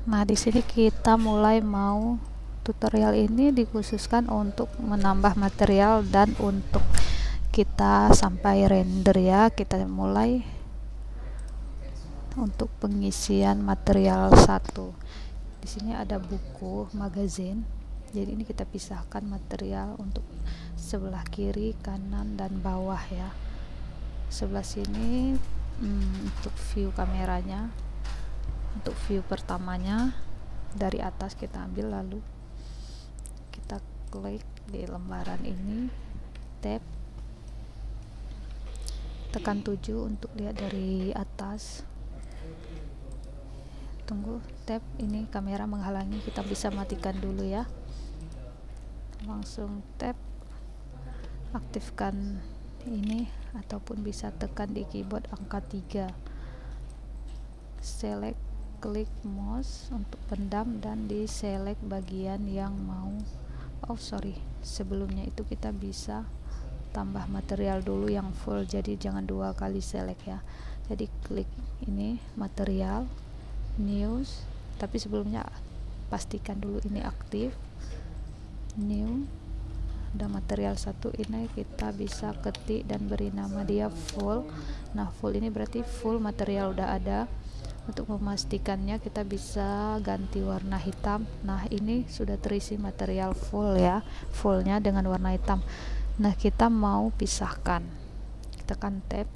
Nah, di sini kita mulai mau tutorial ini dikhususkan untuk menambah material dan untuk kita sampai render ya. Kita mulai untuk pengisian material 1. Di sini ada buku magazine. Jadi ini kita pisahkan material untuk sebelah kiri, kanan, dan bawah ya. Sebelah sini untuk view kameranya. Untuk view pertamanya dari atas kita ambil, lalu kita klik di lembaran ini, tab, tekan 7 untuk lihat dari atas. Tunggu, tab ini kamera menghalangi, kita bisa matikan dulu ya. Langsung tab, aktifkan ini, ataupun bisa tekan di keyboard angka 3, select, klik mouse untuk pendam, dan di select bagian yang mau. Sebelumnya itu kita bisa tambah material dulu yang full, jadi jangan 2 kali select ya. Jadi klik ini material, news, tapi sebelumnya pastikan dulu ini aktif. New, ada material 1 ini, kita bisa ketik dan beri nama dia full. Nah, full ini berarti full material udah ada. Untuk memastikannya kita bisa ganti warna hitam. Nah, ini sudah terisi material full ya, fullnya dengan warna hitam. Nah, kita mau pisahkan, tekan tab.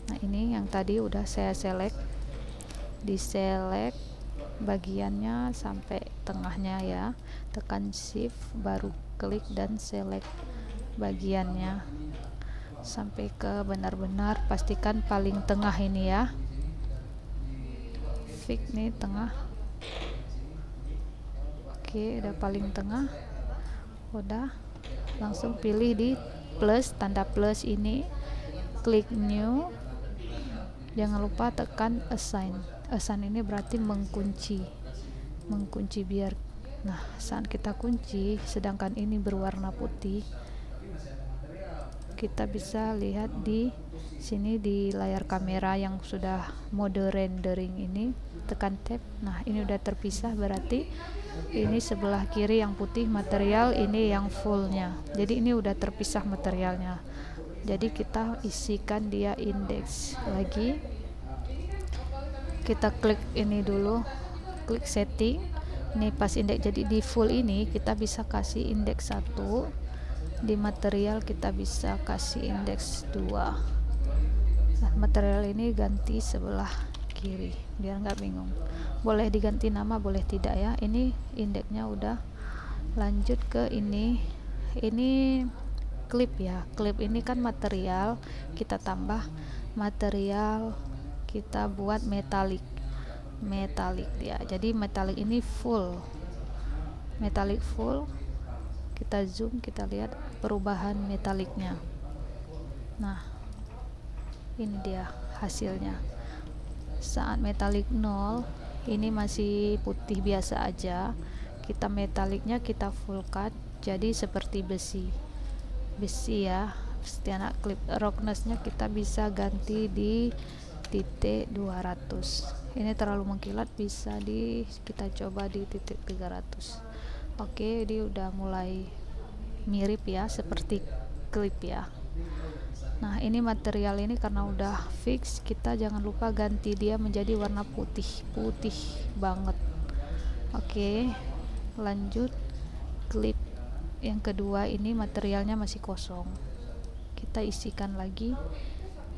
Nah, ini yang tadi udah saya select, di select bagiannya sampai tengahnya ya, tekan shift baru klik dan select bagiannya sampai ke benar-benar, pastikan paling tengah ini ya, fix nih tengah. Oke, udah paling tengah, udah. Langsung pilih di plus, tanda plus ini, klik new, jangan lupa tekan assign. Assign ini berarti mengunci biar, nah saat kita kunci, sedangkan ini berwarna putih, kita bisa lihat di sini di layar kamera yang sudah mode rendering ini, tekan tab. Nah, ini udah terpisah, berarti ini sebelah kiri yang putih material, ini yang fullnya, jadi ini udah terpisah materialnya. Jadi kita isikan dia indeks lagi, kita klik ini dulu, klik setting. Ini pas indeks, jadi di full ini kita bisa kasih indeks 1, di material kita bisa kasih indeks 2. Nah, material ini ganti sebelah kiri biar nggak bingung. Boleh diganti nama, boleh tidak ya. Ini indeksnya udah. Lanjut ke ini klip ya. Klip ini kan material, kita tambah material, kita buat metalik ya. Jadi metalik ini full, kita zoom, kita lihat perubahan metaliknya. Nah, ini dia hasilnya. Saat metalik 0, ini masih putih biasa aja, kita metaliknya kita fullkan jadi seperti besi ya. Setiap klip roughness-nya kita bisa ganti di titik 200. Ini terlalu mengkilat, bisa kita coba di titik 300. Oke, ini udah mulai mirip ya, seperti klip ya. Nah, ini material ini karena udah fix, kita jangan lupa ganti dia menjadi warna putih banget. Oke, lanjut klip yang kedua, ini materialnya masih kosong, kita isikan lagi.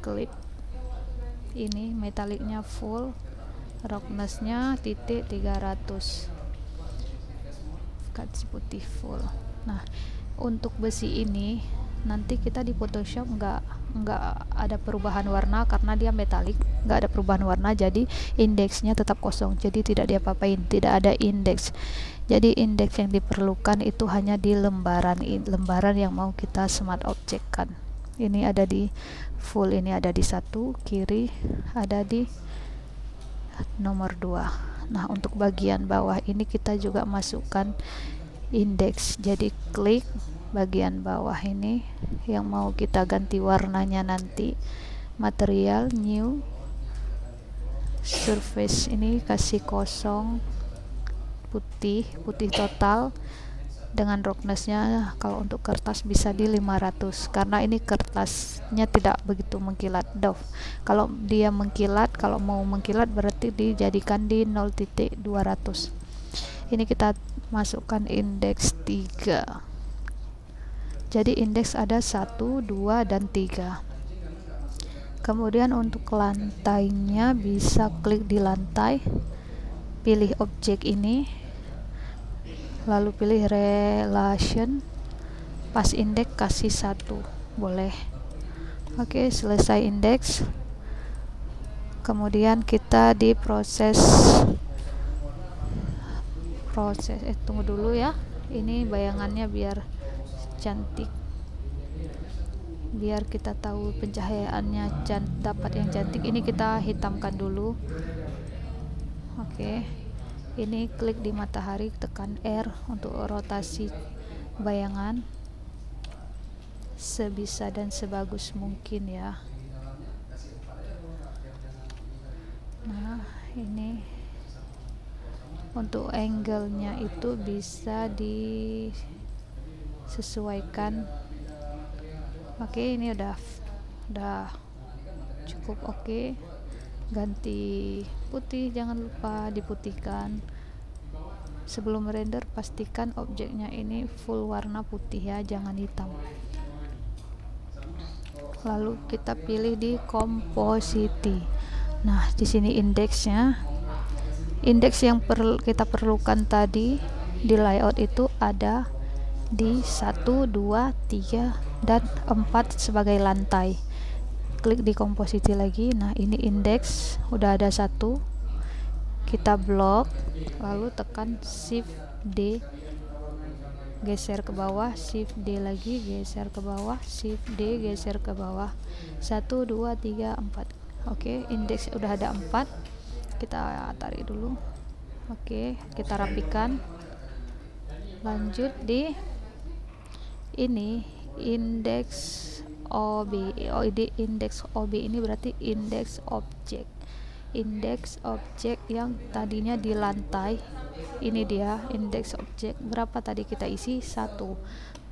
Klip ini metaliknya full, roughness-nya titik 300, kasih putih full. Nah, untuk besi ini nanti kita di Photoshop nggak ada perubahan warna karena dia metalik, nggak ada perubahan warna, jadi indeksnya tetap kosong, jadi tidak diapa-apain, tidak ada indeks. Jadi indeks yang diperlukan itu hanya di lembaran yang mau kita smart object-kan. Ini ada di full, ini ada di 1 kiri, ada di nomor 2. Nah, untuk bagian bawah ini kita juga masukkan indeks, jadi klik bagian bawah ini yang mau kita ganti warnanya nanti, material new, surface ini kasih kosong, putih total, dengan roughnessnya kalau untuk kertas bisa di 500 karena ini kertasnya tidak begitu mengkilat doff. Kalau dia mengkilat, kalau mau mengkilat berarti dijadikan di 0.200. Ini kita masukkan indeks 3. Jadi indeks ada 1, 2, dan 3. Kemudian untuk lantainya bisa klik di lantai, pilih objek ini, lalu pilih relation, pas indeks kasih 1, boleh. Oke, selesai indeks. Kemudian kita di proses tunggu dulu ya, ini bayangannya biar cantik, biar kita tahu pencahayaannya dapat yang cantik. Ini kita hitamkan dulu. Oke, ini klik di matahari, tekan R untuk rotasi bayangan sebisa dan sebagus mungkin ya. Nah, ini untuk angle-nya itu bisa disesuaikan. Oke, ini udah cukup. Oke, ganti putih, jangan lupa diputihkan. Sebelum render pastikan objeknya ini full warna putih ya, jangan hitam. Lalu kita pilih di composite. Nah, di sini indeksnya, indeks yang kita perlukan tadi di layout itu ada di 1, 2, 3, dan 4 sebagai lantai. Klik di composite lagi. Nah, ini indeks udah ada 1, kita blok, lalu tekan shift D, geser ke bawah, shift D lagi, geser ke bawah, shift D, geser ke bawah. 1, 2, 3, 4. Oke, indeks udah ada 4, kita tarik dulu. Oke, kita rapikan. Lanjut di ini indeks OB. Indeks OB ini berarti indeks objek. Indeks objek yang tadinya di lantai, ini dia indeks objek. Berapa tadi kita isi? 1.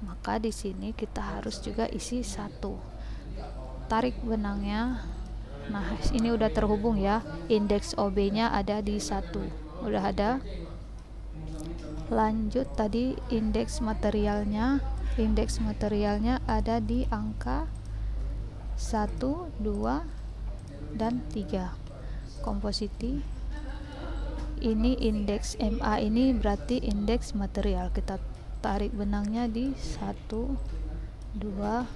Maka di sini kita harus juga isi 1. Tarik benangnya. Nah, ini udah terhubung ya. Indeks OB-nya ada di 1. Udah ada. Lanjut tadi indeks materialnya. Indeks materialnya ada di angka 1, 2, dan 3. Composite. Ini indeks MA, ini berarti indeks material. Kita tarik benangnya di 1, 2,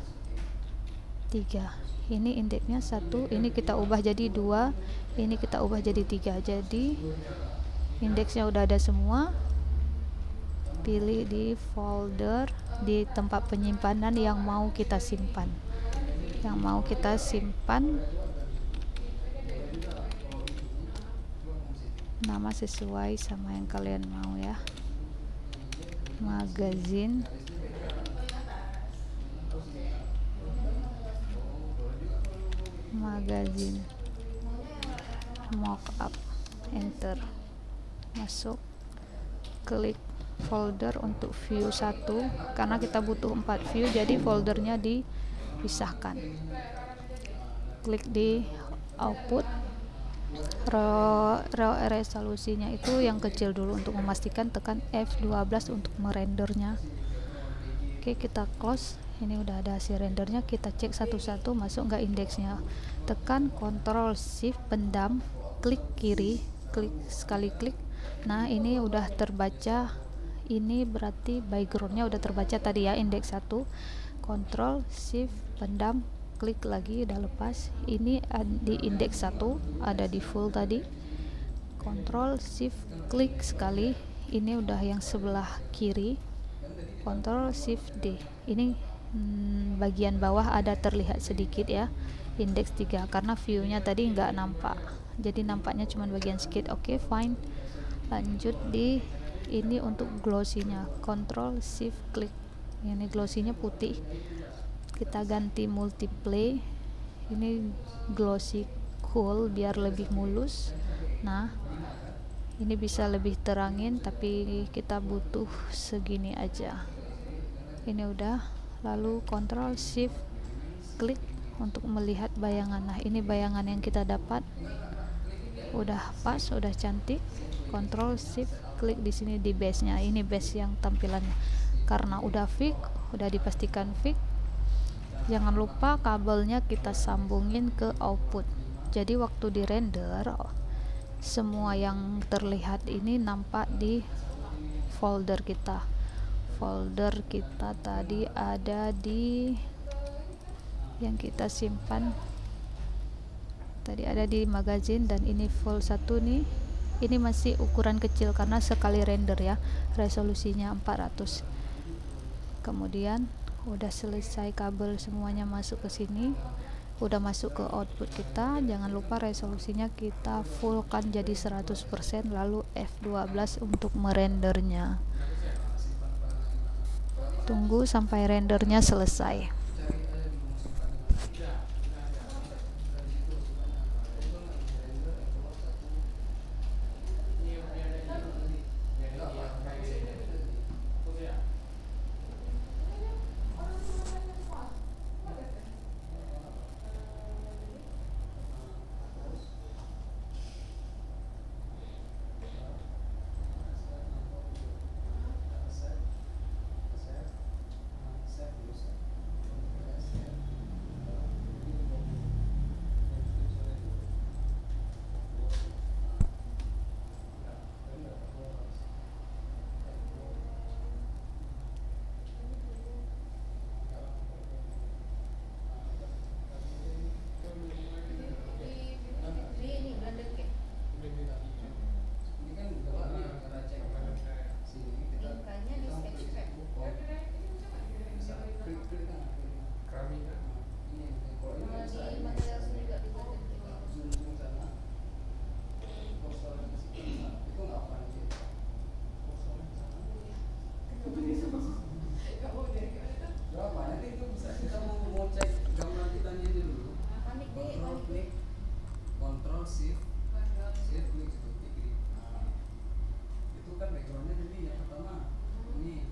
3. Ini indeksnya 1, ini kita ubah jadi 2, ini kita ubah jadi 3. Jadi indeksnya udah ada semua. Pilih di folder, di tempat penyimpanan yang mau kita simpan. Yang mau kita simpan nama sesuai sama yang kalian mau ya. Magazine. Magazine mockup, enter, masuk, klik folder untuk view 1 karena kita butuh 4 view, jadi foldernya dipisahkan. Klik di output, resolusinya itu yang kecil dulu untuk memastikan, tekan F12 untuk merendernya. Oke, kita close. Ini udah ada hasil rendernya, kita cek satu-satu masuk nggak indeksnya. Tekan Ctrl Shift pendam, klik kiri, klik sekali klik. Nah, ini udah terbaca. Ini berarti backgroundnya udah terbaca tadi ya, indeks 1. Ctrl Shift pendam, klik lagi, udah lepas. Ini di indeks 1 ada di full tadi. Ctrl Shift klik sekali, ini udah yang sebelah kiri. Ctrl Shift D, ini bagian bawah ada terlihat sedikit ya, indeks 3 karena viewnya tadi nggak nampak, jadi nampaknya cuma bagian sedikit. Oke, fine. Lanjut di ini untuk glossy-nya, Ctrl Shift klik, ini glossy-nya putih, kita ganti multiply, ini glossy cool biar lebih mulus. Nah, Ini bisa lebih terangin, tapi kita butuh segini aja. Ini udah, lalu Ctrl Shift klik untuk melihat bayangan. Nah, ini bayangan yang kita dapat. Udah pas, udah cantik. Ctrl Shift klik di sini di base-nya. Ini base yang tampilannya. Karena udah fix, udah dipastikan fix. Jangan lupa kabelnya kita sambungin ke output. Jadi waktu di render, semua yang terlihat ini nampak di folder kita. Folder kita tadi ada di yang kita simpan tadi ada di magazine, dan ini full 1 nih. Ini masih ukuran kecil karena sekali render ya, resolusinya 400. Kemudian udah selesai, kabel semuanya masuk ke sini, udah masuk ke output kita. Jangan lupa resolusinya kita fullkan jadi 100%, lalu F12 untuk merendernya. Tunggu sampai rendernya selesai. Control Shift Shift klik situ. Nah, itu kan backgroundnya ini yang pertama ini.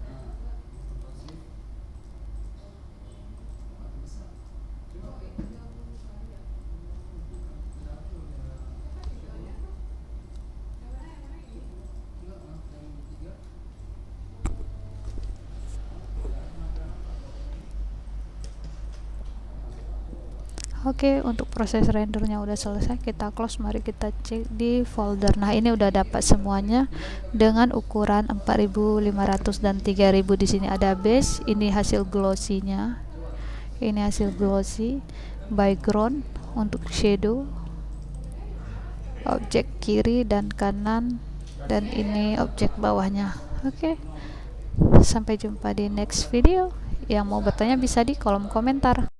Nah, Control Shift mati besar. Coba Oke, untuk proses rendernya udah selesai, kita close. Mari kita cek di folder. Nah, ini udah dapat semuanya dengan ukuran 4500 dan 3000. Di sini ada base, ini hasil glossy-nya. Ini hasil glossy, background untuk shadow, objek kiri dan kanan, dan ini objek bawahnya. Oke. Sampai jumpa di next video. Yang mau bertanya bisa di kolom komentar.